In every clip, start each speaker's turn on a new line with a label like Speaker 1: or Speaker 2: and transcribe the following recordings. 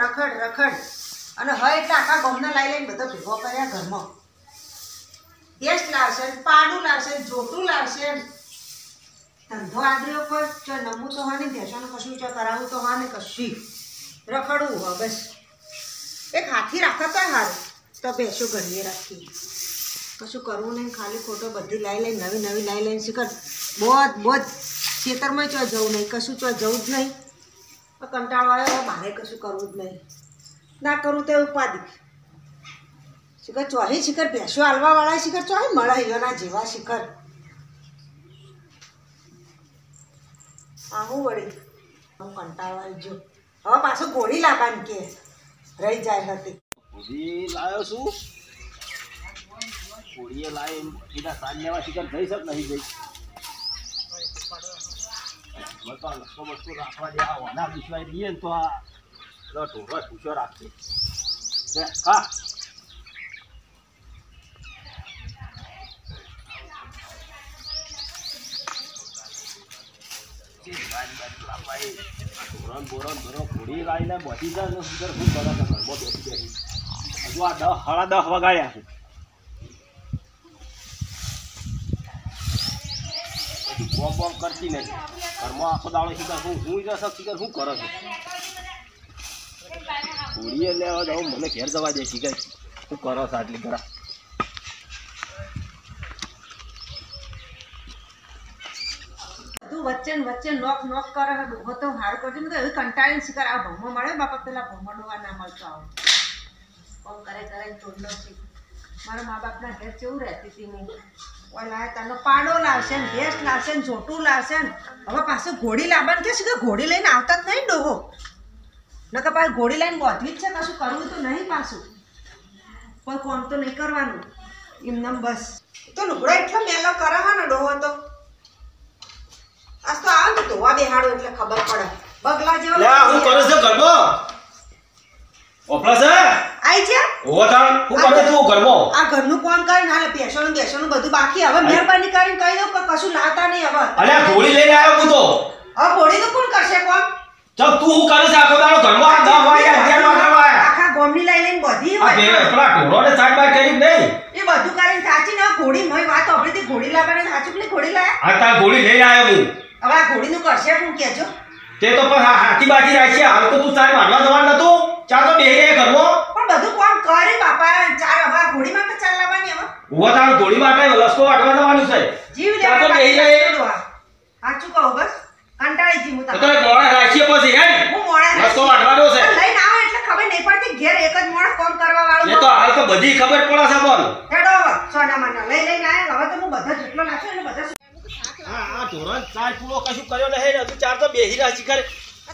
Speaker 1: રખડ રખડ અને હવે એટલે આખા ગામને લઈ લઈને બધો ભેગો કર્યા ઘરમાં ટેસ્ટ લાવશે પાડું લાવશે જોટું લાવશે ધંધો આદર્યો કોઈ ચો નમવું તો હા નહીં ભેંસોનું કશું ચો કરાવવું તો હા નહીં કશું રખડવું હોય બસ એક હાથી રાખો તો હારું તો ભેંસો ઘરની રાખી કશું કરવું નહીં ખાલી ખોટો બધી લાવી લઈને નવી નવી લાવી લઈને શીખર બોધ ખેતરમાં ચો જવું નહીં કશું ચો જવું જ નહીં કંટાળો આવ્યો મારે કશું કરવું જ નહીં ના કરું તો ઉપાધિ શિખર ચોહી શિખર ભેંસો હાલવાવાળા શિખર ચોહી મળે એના જેવા શિખર આવું વળી હું કંટાળો આવી જો હવે પાછું ઘોડી લાવવાની કે રહી જાય હતી
Speaker 2: ઘોડી લાવ્યો છું ઘોડીએ લાવી સીધા સાંજ લેવા શિખર જઈ શક નહીં જઈ વસ્તુ રાખવા દે આ વિશ્વાસ દઈએ ને તો આ ઢોરો પૂછો રાખશે હા ઘોડી લાવીને બધી જાય ને સુધર શું કરે છે ઘરમાં બેસી બેસી હજુ આ 10 સાડા 10 વગાડ્યા છે પછી બોમ્બ કરતી નથી ઘરમાં આખો દાડો શીખર હું જશે શીખર શું કરો છો ઘોડીએ લેવા જાઉં મને ઘેર જવા દે શીખર શું કરો છો આટલી ઘરા
Speaker 1: તું વચ્ચે વચ્ચે નોક કરે ડોહો તો હારું કરજો તો એવી કંટાળીને શિકાર આ ભમો મળે બાપા પેલા ભમો ડોવા ના મળતો આવો કોમ કરે તોડલો છે મારા મા બાપના ઘેર કેવું રહેતી હતી હું ઓલા તનો પાડો લાવશે ને ભેંસ લાવશે ને જોટું લાવશે ને હવે પાછું ઘોડી લાવવાનું કે શીખર ઘોડી લઈને આવતા જ નહીં ડોહો નકર પાછું ઘોડી લઈને બોધવી જ છે કશું કરવું તો નહીં પાછું કોઈ કોમ તો નહીં કરવાનું એમનેમ બસ તો લુગડો એટલો મેલો કરે હા ને ડોહો તો આજ તો આવે ને ધોવા બેહાડો એટલે ખબર પડે બગલા જેવો
Speaker 2: લે હું કરું છું ઘરમાં ઓપલા છે
Speaker 1: આઈ છે
Speaker 2: ઓતા હું કરે તું ઘરમાં
Speaker 1: આ ઘરનું કામ કરીને હાલે બેસવાનું બધું બાકી હવે મહેરબાની કરીને કહી દો કે કશું લાવતા નહીં હવે
Speaker 2: અલે ઘોડી લઈને આવ્યો હું તો
Speaker 1: હવે ઘોડી તો કોણ કરશે કોમ
Speaker 2: ચલ તું હું કરે છે આખો દાડો ઘરમાં 10 વાગ્યા 11 વાગ્યા
Speaker 1: આખા ગોમની લઈને બધી
Speaker 2: આ બે પેલા ઢોરોને સાઈડ બાર કરી નહીં
Speaker 1: એ બધું કરીને સાચી ને ઘોડી મય વાત આપડી થી ઘોડી લાવવાની સાચું પેલી ઘોડી લાયા
Speaker 2: આ તાર ઘોડી લઈને આવ્યો હું
Speaker 1: હવે આ ઘોડીનું કરશે કોણ કેજો
Speaker 2: તે તો પણ હાથી બાજી રાખી હાલ તો તું સાઈડ મારવા જવાનું નતું ચાલ તો બેહી રહે ઘરમાં
Speaker 1: પણ બધું કામ કરે બાપા ચાર હવે ઘોડી માં ચાલ લાવવાની હવે
Speaker 2: ઉવા તાર ઘોડી માટે લસકો વાટવા જવાનું છે
Speaker 1: જીવ લે
Speaker 2: ચાલ તો બેહી રહે
Speaker 1: સાચું કહું બસ કંટાળી જી હું
Speaker 2: તો મોડા રાખીએ પછી હે
Speaker 1: હું મોડા
Speaker 2: લસકો વાટવાનો છે
Speaker 1: લઈને આવો એટલે ખબર નહીં પડતી ઘેર એક જ મોડ કામ કરવા વાળો
Speaker 2: એ તો હાલ તો બધી ખબર પડે છે બોલ
Speaker 1: હેડો સોના માના લઈને આયા હવે તો હું બધા જેટલો નાખ્યો એટલે બધા
Speaker 2: આ ઢોરણ ચાર પૂરો કશું કર્યો નહીં હજુ ચાર તો બેહી રાચી કરે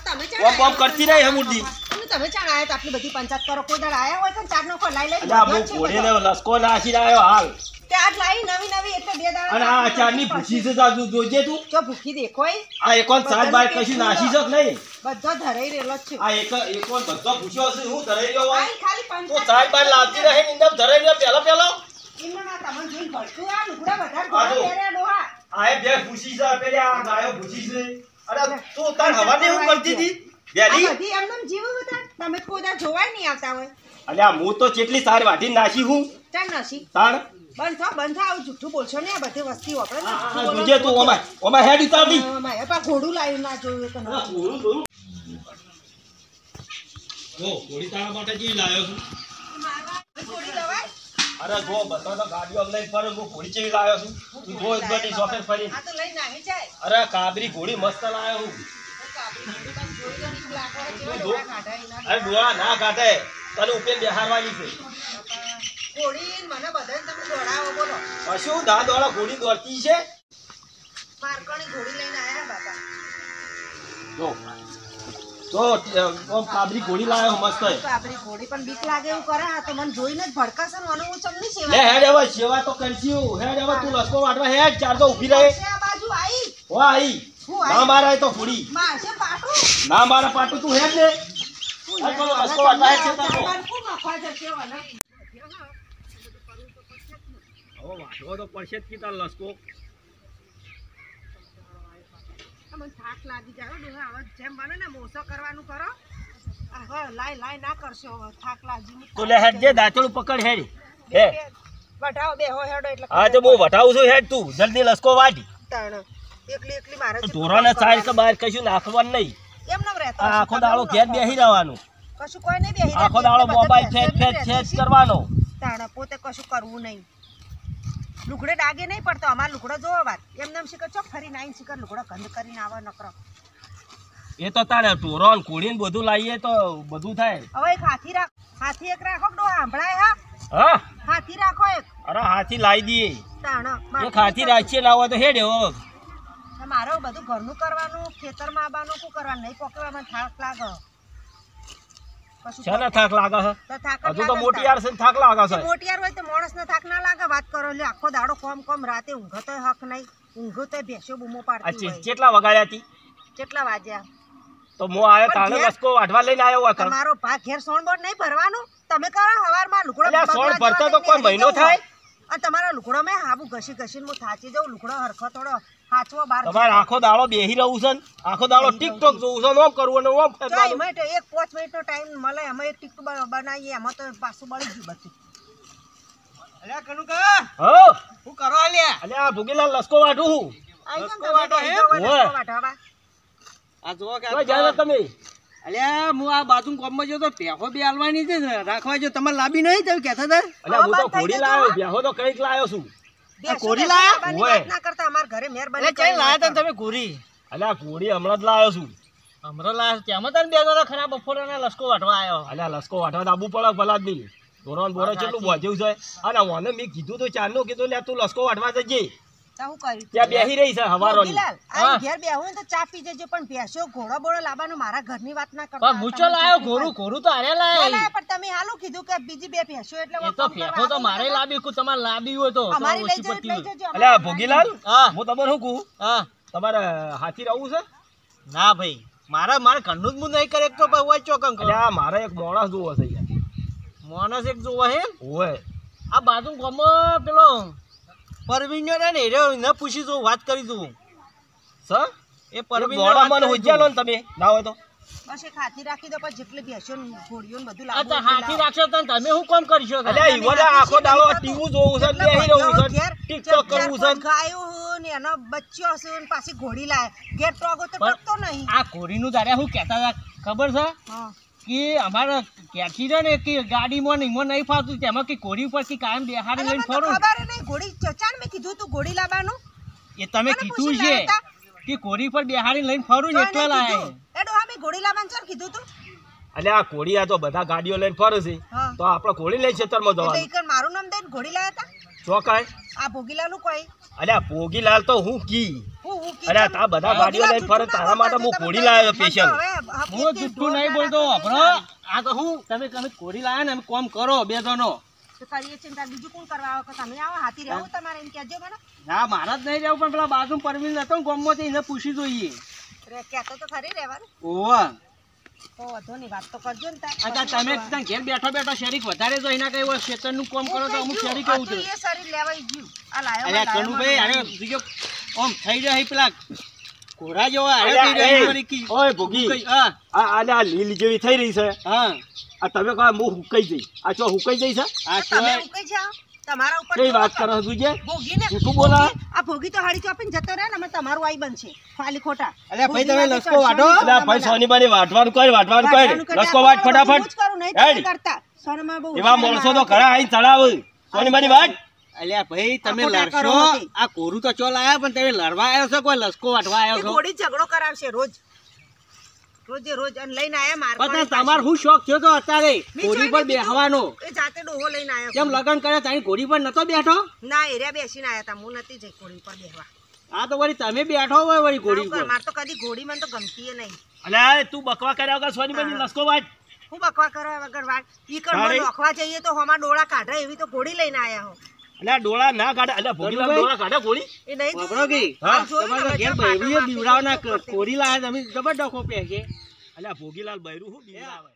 Speaker 1: તમે
Speaker 2: બોમ બોમ કરતી રહી હમુરદી
Speaker 1: તમે ચાણ આયા તો આટલી બધી પંચાયત કરો કોઈ દળ આયા હોય તો ચાર નો કો લઈ લઈ
Speaker 2: અલ્યા હું ઘોડીને લસકો નાખી રહ્યો હાલ
Speaker 1: તે આજ લાઈ નવી નવી એટલે બે દાડા
Speaker 2: અને આ ચારની ભૂસી છે જાજુ જોજે તું
Speaker 1: જો ભૂખી દેખોય
Speaker 2: આ એકોન સાત બાર કશું નાસી શક નહીં
Speaker 1: બધો ધરાઈ રહેલો જ છે
Speaker 2: આ એકોન બધો ભૂસ્યો છે હું ધરાઈ રહ્યો હોય
Speaker 1: આઈ ખાલી
Speaker 2: તો
Speaker 1: પંચાયત
Speaker 2: સાત બાર લાવતી રહે ને ઇન્દમ ધરાઈ રહ્યો પેલો
Speaker 1: ઇમનો ના તમને જોઈ ભડતું આ લુગડા બધા
Speaker 2: આ
Speaker 1: ઘોડા
Speaker 2: જો.
Speaker 1: પહેર્યા ડોહા
Speaker 2: આ એ બે ભૂસી છે પેલી આ ગાયો ભૂસી છે અરે તું તાર હવા ને હું કરતી હતી બેલી
Speaker 1: આ બધી એમનેમ જીવો હતા તમે કોઈ દા જોવાય નહીં આવતા હોય
Speaker 2: અલ્યા હું તો કેટલી સાર વાટી નાસી હું
Speaker 1: ચાલ નસી
Speaker 2: તાર
Speaker 1: બંધ થાવ આવું જુઠ્ઠું બોલશો ને આ બધી વસ્તી વાપરે ને જુઠ્ઠું બોલો
Speaker 2: જોજે તું ઓમાં હેડ ઉતારતી
Speaker 1: મારે પા ઘોડું લાવ્યું ના જોયું તો ના
Speaker 2: ઘોડું ઘોડી તારા માટે જી લાવ્યો છું
Speaker 1: ઘોડી લવાય
Speaker 2: અરે જો બતો તો ગાડીઓ લઈને ફરે હું ઘોડી ચેવી લાવ્યો છું તું જો એક બધી શોખે ફરી
Speaker 1: આ તો લઈને આવી જાય
Speaker 2: અરે કાબરી ઘોડી મસ્ત લાવ્યો હું અરે ડોળા ના કાઢે તને ઉપર બેહારવાની છે
Speaker 1: ઘોડી મને બધાને તમે દોડાવો બોલો
Speaker 2: કશું દા દોડા ઘોડી દોડતી છે
Speaker 1: મારકણી ઘોડી લઈને આયા બાપા
Speaker 2: જો તો કાબરી ઘોડી લાવ્યો મસ્ત
Speaker 1: કાબરી ઘોડી પણ બીક લાગે એવું કરે આ તો મને જોઈને જ ભડકાશે ને હું ચમની
Speaker 2: લે
Speaker 1: સેવા
Speaker 2: હેડ હવે સેવા તો કરશું હેડ હવે તું લસકો વાટવા હેડ ચાર તો ઊભી રહે
Speaker 1: આ બાજુ આવી
Speaker 2: હો આઈ ના મારાય તો ઘોડી
Speaker 1: મારશે પાટું
Speaker 2: ના મારા પાટું તું હેડ ને આ પેલો લસકો વાટવા હેડ છે તો
Speaker 1: ચાર ખૂબ અખવા જશે વને
Speaker 2: હવે વાટવો તો પડશે જ કીધા લસકો
Speaker 1: મને થાક લાગી જાય ડોહા હવે જેમ બને ને મોસો કરવાનું કરો હવે લાઈ ના કરશો હવે. થાક લાગી
Speaker 2: તું લે હેડ જે દાંતણું પકડ હેડ હે
Speaker 1: વઢાવો બેહો હેડો એટલે
Speaker 2: હા તો હું વટાવું છું હેડ તું જલ્દી લસકો વાટી
Speaker 1: તાણ એકલી મારે છે.
Speaker 2: ઢોરાને સાઈડ કે બહાર કશું નાખવાનું નહીં
Speaker 1: એમ નમ રહેતો
Speaker 2: આ આખો દાડો ઘેર બેસી રહેવાનું
Speaker 1: કશું કોઈ નહીં બેહી
Speaker 2: આખો દાડો મોબાઈલ ફેચ કરવાનો
Speaker 1: તાણ પોતે કશું કરવું નહીં. લુગડે ડાગે નહીં પડતો અમાર લુગડો જોવો વાત એમને શીખર ચોક ફરી નાઈન શીખર લુગડો ગંધ કરીને આવે નકરો.
Speaker 2: એ તો તારે ઢોરણ કોળીને બધું લાવીએ તો બધું થાય.
Speaker 1: હવે એક હાથી એક રાખો ડો સાંભળાય હા
Speaker 2: હા
Speaker 1: હાથી રાખો એક.
Speaker 2: અરે હાથી લાવી દઈએ
Speaker 1: તાણ
Speaker 2: એક હાથી રાખીએ ના હોય તો હેડ હવે
Speaker 1: મારે બધું ઘરનું કરવાનું ખેતરમાં આવવાનું શું કરવાનું નહીં પોકેવામાં થાક લાગે.
Speaker 2: છે ને થાક લાગે છે
Speaker 1: તો થાક જ
Speaker 2: હજુ તો
Speaker 1: લાગે
Speaker 2: મોટી
Speaker 1: ને
Speaker 2: યાર છે ને થાક લાગે છે.
Speaker 1: મોટિયાર હોય તો માણસને થાક ના લાગે વાત કરો લે આખો દાડો કોમ રાતે ઊંઘ તો હક નહીં ઊંઘ તો ભેંસો બૂમો
Speaker 2: આ
Speaker 1: પાડતી હોય.
Speaker 2: કેટલા વગાડ્યા હતી
Speaker 1: કેટલા વાગ્યા
Speaker 2: તો હું આવ્યો તાણે
Speaker 1: પણ ઘેર-
Speaker 2: લસકો વાઢવા લઈને આવ્યો હતો.
Speaker 1: તમારો ભાગ ઘેર સોણબોળ નહીં ભરવાનું તમે કરો હવારમાં લુગડો
Speaker 2: અલ્યા, સોણ
Speaker 1: બગલા
Speaker 2: ભરતો
Speaker 1: જેવા
Speaker 2: તો કોઈ
Speaker 1: થઈને
Speaker 2: મહિનો
Speaker 1: જવું
Speaker 2: થાય.
Speaker 1: હોય. અને તમારો લુગડો મેં હાબુ ઘસીને હું થાચી જાઉં લુગડો હરખો થોડો હાચવો બાર
Speaker 2: તમારે આખો દાડો બેહી રહું છે ને આખો દાડો ટિકટોક જોવું છે ને ઓમ કરવું ને ઓમ
Speaker 1: તો
Speaker 2: ફેરવાનું.
Speaker 1: એમાં તો એક 5 મિનિટનો ટાઈમ મળે એમાં એક ટીકટું બનાવીએ એમાં તો પાછું બળી ગયું બધું.
Speaker 3: અલ્યા કનુકા
Speaker 2: હો
Speaker 3: હું કરો અલ્યા
Speaker 2: અલ્યા ભોગીલાલ લસકો વાઢું હું.
Speaker 1: આઈ જાઓ
Speaker 3: લસકો
Speaker 1: ને
Speaker 3: વાટો
Speaker 1: તમે
Speaker 3: હે?
Speaker 1: બેસી જાઓ,
Speaker 2: ઓય.
Speaker 1: લસકો વાટવા.
Speaker 3: આ જો કે
Speaker 2: ક્યાં જાય છે તમે
Speaker 3: અલ્યા હું આ બાજુ કોમમાં જો તો પેહો બે આલવાની છે ને રાખવા જો તમારે લાંબી નહીં તમે કહેતા હતા
Speaker 2: અલ્યા હું તો
Speaker 1: બંધ થઈ
Speaker 2: ઘોડી
Speaker 1: જજો,
Speaker 2: લાવ્યો
Speaker 1: હો.
Speaker 2: બેહો તો કઈક લાવ્યો છું.
Speaker 1: બેસો,
Speaker 3: કોરી
Speaker 1: બેસો,
Speaker 3: લાયા?
Speaker 1: લાવવાની
Speaker 2: ઓય.
Speaker 1: વાત ના કરતા અમારા ઘરે મહેરબાની
Speaker 3: એટલે ચઈ લાયા તા
Speaker 1: કરીને
Speaker 3: તમે ઘોરી
Speaker 2: અલ્યા ઘોડી હમણાં જ લાવ્યો છું.
Speaker 3: હમરો લાયા ત્યાંમાં તને બે જણા ખરાબ બપોરના લસકો વાટવા આવ્યો
Speaker 2: અલ્યા લસકો વાઢવા તો આબુ પડે ભલા જ નહીં. ધોરણ બોરો કેટલું બોજ્યું છે અને મને મેં કીધું તો ચારનું કીધું લે તું લસકો વાઢવા જજે
Speaker 1: તો હું કર્યું?
Speaker 2: ત્યાં બેહી રહી છે હવારોની.
Speaker 1: મોતીલાલ, આ
Speaker 3: હા.
Speaker 1: ઘેર બેહું ને તો ચા પી જજો પણ ભેંસો ઘોડો બોડો લાવવાનું મારા ઘરની વાત ના કરતા.
Speaker 3: પણ મૂચો લાયો ઘોરું તો આરે લાયા
Speaker 1: બોલાય, પણ તમે હાલું કીધું કે બીજી બે ભેંસો એટલે
Speaker 3: એ તો
Speaker 1: કામ કરવા
Speaker 3: ફેફો તો
Speaker 1: આવું
Speaker 3: મારે
Speaker 1: તમે.
Speaker 3: લાવી કુ તમારે લાવી હોય તો
Speaker 1: અમારી લઈ
Speaker 3: ઓછી
Speaker 1: જજો
Speaker 3: પડતી
Speaker 1: લઈ જજો
Speaker 2: અલ્યા
Speaker 1: અમારી
Speaker 2: ભોગીલાલ
Speaker 3: હા
Speaker 2: હું તમને શું કહું
Speaker 3: હા
Speaker 2: તમારે હાથી રહું છે.
Speaker 3: ના ભાઈ મારે ઘરનું જ હું નહીં કરે એક તો ભાઈ હોય ચોકન કરો
Speaker 2: અલ્યા મારે એક માણસ જોવો છે યાર.
Speaker 3: માણસ એક જોવા હે
Speaker 2: ઓય
Speaker 3: આ બાજુ ગામમાં પેલો પરવીન રે ને એને પૂછી જોઉં વાત કરી જોઉં
Speaker 2: સર
Speaker 3: એ પરવીન
Speaker 2: મોડા મન હોજ્યા ને તમે ના હોય તો
Speaker 1: બસ એક હાથી રાખી દો પણ જેટલી ભેંસો ને ઘોડીઓ ને બધું
Speaker 3: અચ્છા
Speaker 1: લાવવું
Speaker 3: હાથી રાખશો તો તમે શું કામ કરશો તો?
Speaker 2: અલ્યા ઈવોને આખો દાડો ટીવું જોવું છે બેહી રહું છે ટિકટોક કરવું છે
Speaker 1: ગાયું ને એનો બચ્ચો છે ને પાછી ઘોડી લાય ઘેર ટોગો તો
Speaker 3: પણ-
Speaker 1: ટકતો નહીં.
Speaker 3: આ કોરીનું તારે શું કહેતા હતા ખબર છે
Speaker 1: હા.
Speaker 3: કે અમારા ક્યાંથી છે ને કે ગાડીમાં ને એમાં નહીં ફાવતું તેમાં કે કોરી ઉપર કે કાયમ બેહાડી
Speaker 1: અલા,
Speaker 3: લઈને
Speaker 1: મને તો
Speaker 3: ફરું
Speaker 1: ખબર ય નહીં ઘોડી ચચાણ મેં કીધું તું ઘોડી લાવવાનું
Speaker 3: એ તમે
Speaker 1: મને
Speaker 3: કીધું
Speaker 1: પૂછી
Speaker 3: છે
Speaker 1: લાયા તા.
Speaker 3: કે કોરી પર બેહાડી લઈને ફરું ને એટલે લાય
Speaker 1: એ ડોહા મેં ઘોડી લાવવાનું ચાલ કીધું તું
Speaker 2: અલ્યા આ ઘોડી આ તો બધા ગાડીઓ લઈને ફરે છે
Speaker 1: હા.
Speaker 2: તો આપણે ઘોડી લઈને ખેતરમાં
Speaker 1: એટલે
Speaker 2: જવાનું
Speaker 1: ઈ કણ મારું નામ દઈને ઘોડી લાયા તા
Speaker 2: ચોકાય
Speaker 1: આ ભોગીલાનું કોઈ
Speaker 2: અલ્યા ભોગીલાલ તો હું કી
Speaker 1: હું કી
Speaker 2: અલ્યા તા બધા ગાડીઓ લઈને ફરે તારા માટે હું ઘોડી લાવ્યો સ્પેશિયલ.
Speaker 3: હું જુઠ્ઠું નહીં બોલતો આપણો આ તો હું તમે કોરી લાયા ને અમે કોમ કરો બે જણો
Speaker 1: તો કરીએ ચિંતા બીજું કોણ કરવા આવો કે તમે આવો હાથી રહેવું તમારે એમ કહેજો મને
Speaker 3: ના મારા જ નહીં રહેવું પણ પેલા બાજુ પરવીન હતો ને ગામમાંથી એને પૂછી જોઈએ
Speaker 1: રે કહેતો તો ખરી રહેવાનું
Speaker 3: ઓવા
Speaker 1: તો વધો નહીં વાત તો કરજો ને તાર.
Speaker 3: અચ્છા તમે ત્યાં ઘેર બેઠો બેઠો શરીક વધારે જો એના કઈ હોય ખેતરનું કામ કરો તો અમુક શરીક એવું
Speaker 1: હતું
Speaker 3: છે
Speaker 1: એ શરીર લેવાઈ ગયું આ લાયો
Speaker 3: અલ્યા
Speaker 1: લાયો
Speaker 3: કનુભાઈ
Speaker 1: મને
Speaker 3: અરે બીજો આમ થઈ જાય પેલા ઘોડા જેવો અરે
Speaker 2: અલ્યા,
Speaker 3: થઈ જાય
Speaker 2: એ,
Speaker 3: વળી કી-
Speaker 2: ઓય ભોગી
Speaker 3: હા
Speaker 2: આ અલ્યા લીલ જેવી થઈ રહી છે
Speaker 3: હા
Speaker 2: આ તમે કહો હું હુકાઈ જઈ આ ચો હુકાઈ જઈ છે
Speaker 3: આ
Speaker 1: તો તમે
Speaker 3: સિવાય
Speaker 1: ઉકઈ જાઓ તમારા ઉપર
Speaker 2: કઈ
Speaker 1: જોવો
Speaker 2: વાત
Speaker 1: તો.
Speaker 2: કરો તું જે
Speaker 1: ભોગીને
Speaker 2: જૂઠું બોલા?
Speaker 1: આ ભોગી તો હાડી ચોપીને જતો રહે ને અમે તમારું આઈ બનશે ખાલી ખોટા
Speaker 3: અલ્યા ભાઈ, તમે
Speaker 1: ભોગી
Speaker 3: લસકો
Speaker 1: કરશો
Speaker 3: વાઢો?
Speaker 1: નહીં,
Speaker 2: અલ્યા ભાઈ
Speaker 1: બધા
Speaker 2: સોનીબાની વાટવાનું કર
Speaker 1: વાઢવાનું કરી
Speaker 2: લસકો
Speaker 1: આ
Speaker 2: વાટ
Speaker 1: તમારું બધું
Speaker 2: ફટાફટ
Speaker 1: જ કરું, નહીં તમે
Speaker 2: હેડ.
Speaker 1: કરતા. સોનામાં બહુ
Speaker 2: એવા માણસો તો ઘણા આવીને ચડાવ સોનીબાની વાટ
Speaker 3: અલ્યા ભાઈ તમે
Speaker 1: આ ખોટા
Speaker 3: લડશો
Speaker 1: કરો નથી.
Speaker 3: આ કોરું તો ચોલ આયા પણ તમે લડવા આવ્યો છો કોઈ લસકો વાટવા આવ્યો
Speaker 1: એ
Speaker 3: છો
Speaker 1: ઘોડી ઝઘડો કરાવશે રોજ રોજે રોજ અને લઈને આયા માર
Speaker 3: પણ તમારે શું શોખ થયો તો અત્યારે ઘોડી પર બેહવાનો
Speaker 1: એ જાતે ડોહો લઈને આયો
Speaker 3: કેમ લગન કરે તારી ઘોડી પર નતો બેઠો
Speaker 1: ના એરિયા બેસીને આયા તા હું નથી જઈ ઘોડી પર બેહવા
Speaker 3: આ તો વળી તમે બેઠો હોય વળી ઘોડી પર
Speaker 1: માર તો કદી ઘોડી મને તો ગમતી નહીં
Speaker 2: અલ્યા તું બકવા કર્યા વગર સોનીબાની લસકો વાટ
Speaker 1: હું બકવા કરવા વગર વાત ઈ કણ
Speaker 2: તારે?
Speaker 1: નોખવા જઈએ તો હોમાં ડોળા કાઢે એવી તો ઘોડી લઈને આયા હો
Speaker 2: અલ્યા ડોળા ના કાઢે અલ્યા ભોગીલાલ
Speaker 3: ભાઈ?
Speaker 2: ડોળા કાઢે ઘોડી
Speaker 1: એ નહીં
Speaker 3: વાપરો કે?
Speaker 2: હા,
Speaker 3: તમારે તો ઘેર બૈરીઓ બીવડાવના કોરી લાયા તમે જબર ડખો પહેકે
Speaker 2: અલ્યા ભોગીલાલ બૈરું હું બીજા આવે